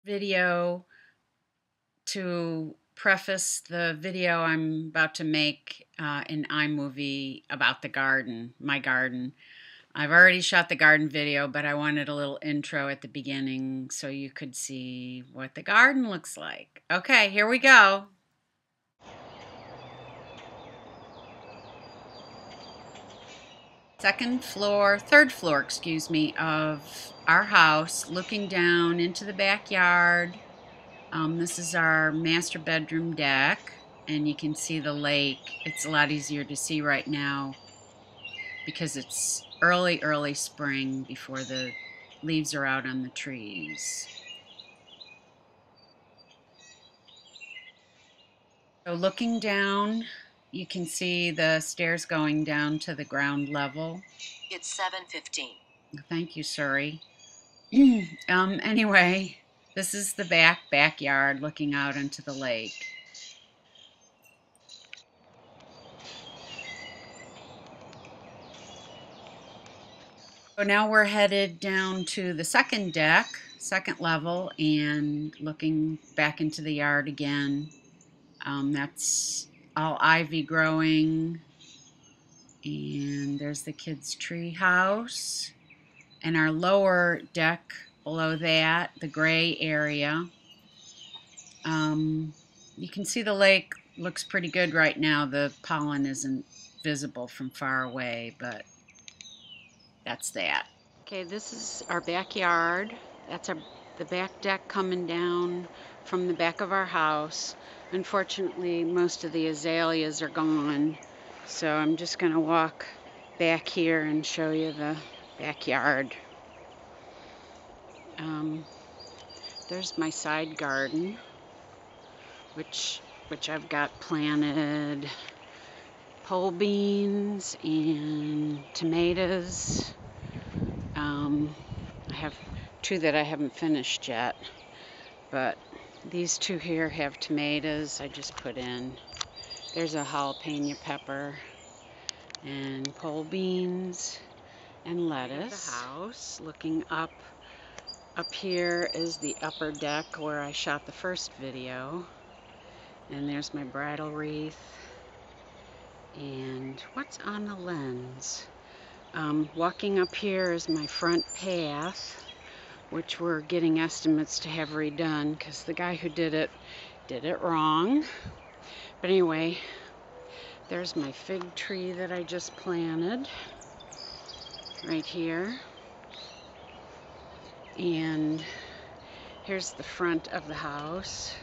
video to preface the video I'm about to make in iMovie about the garden, my garden. I've already shot the garden video, but I wanted a little intro at the beginning so you could see what the garden looks like. Okay, here we go. Third floor, excuse me, of our house, looking down into the backyard. This is our master bedroom deck, and you can see the lake. It's a lot easier to see right now because it's early spring before the leaves are out on the trees. So looking down, you can see the stairs going down to the ground level. It's 7:15. Thank you, Suri. Anyway, this is the backyard looking out into the lake. So now we're headed down to the second deck, second level, and looking back into the yard again. That's all ivy growing, and there's the kids' tree house. And our lower deck below that, the gray area. You can see the lake looks pretty good right now. The pollen isn't visible from far away, but that's that. Okay, this is our backyard. That's the back deck coming down from the back of our house. Unfortunately, most of the azaleas are gone, so I'm just going to walk back here and show you the backyard. There's my side garden, which I've got planted pole beans and tomatoes. I have two that I haven't finished yet, but these two here have tomatoes I just put in. There's a jalapeno pepper and pole beans and lettuce. The house looking up here is the upper deck where I shot the first video, and there's my bridal wreath. And what's on the lens? Walking up here is my front path, which we're getting estimates to have redone because the guy who did it wrong. But anyway, there's my fig tree that I just planted right here. And here's the front of the house,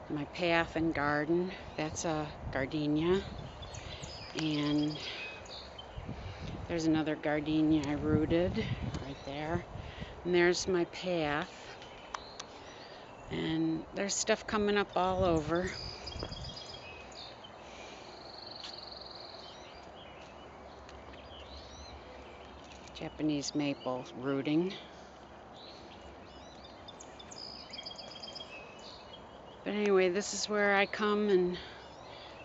my path and garden. That's a gardenia. And there's another gardenia I rooted right there. And there's my path. And there's stuff coming up all over. Japanese maple rooting. But anyway, this is where I come and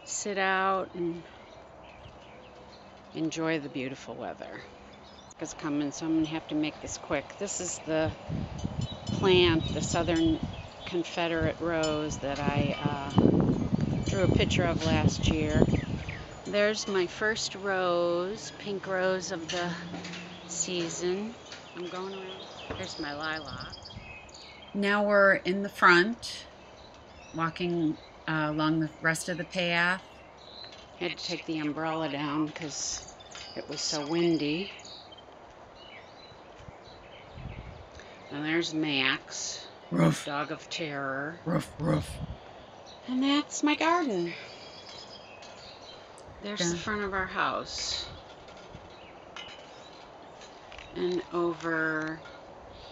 sit out and enjoy the beautiful weather. It's coming, so I'm going to have to make this quick. This is the plant, the Southern Confederate rose that I drew a picture of last year. There's my first rose, pink rose of the season. I'm going around. There's my lilac. Now we're in the front, walking along the rest of the path. I had to take the umbrella down because it was so windy. And there's Max, Ruff. dog of terror. Ruff, ruff. And that's my garden. There's the front of our house. And over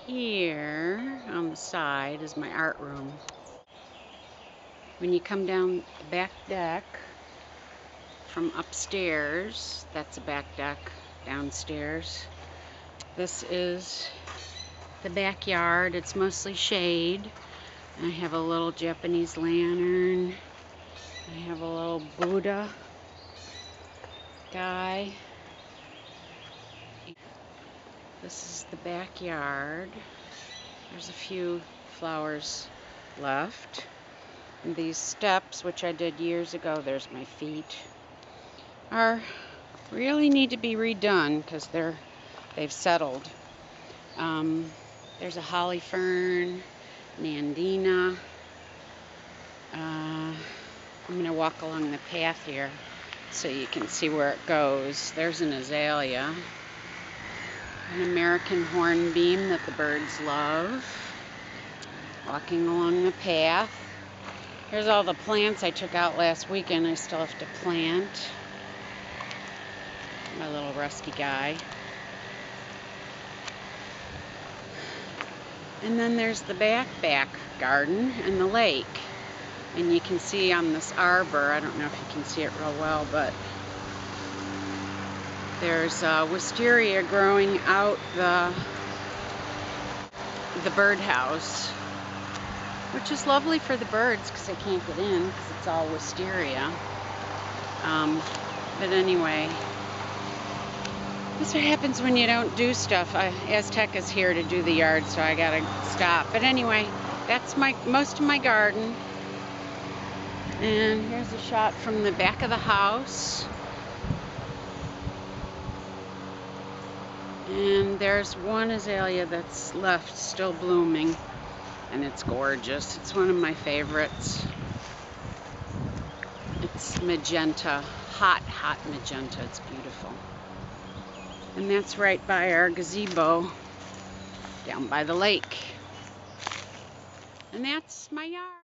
here on the side is my art room. When you come down the back deck from upstairs, that's the back deck downstairs. This is the backyard. It's mostly shade. I have a little Japanese lantern. I have a little Buddha guy. This is the backyard. There's a few flowers left. And these steps, which I did years ago, there's my feet, really need to be redone because they've settled. There's a holly fern, nandina. I'm going to walk along the path here so you can see where it goes. There's an azalea, an American hornbeam that the birds love. Walking along the path. Here's all the plants I took out last weekend. I still have to plant. My little rusty guy. And then there's the back garden and the lake. And you can see on this arbor, I don't know if you can see it real well, but there's wisteria growing out the birdhouse, which is lovely for the birds because they can't get in because it's all wisteria. But anyway, that's what happens when you don't do stuff. Aztec is here to do the yard, so I gotta stop. But anyway, that's most of my garden. And here's a shot from the back of the house. And there's one azalea that's left still blooming. And it's gorgeous. It's one of my favorites. It's magenta. Hot magenta. It's beautiful. And that's right by our gazebo down by the lake. And that's my yard.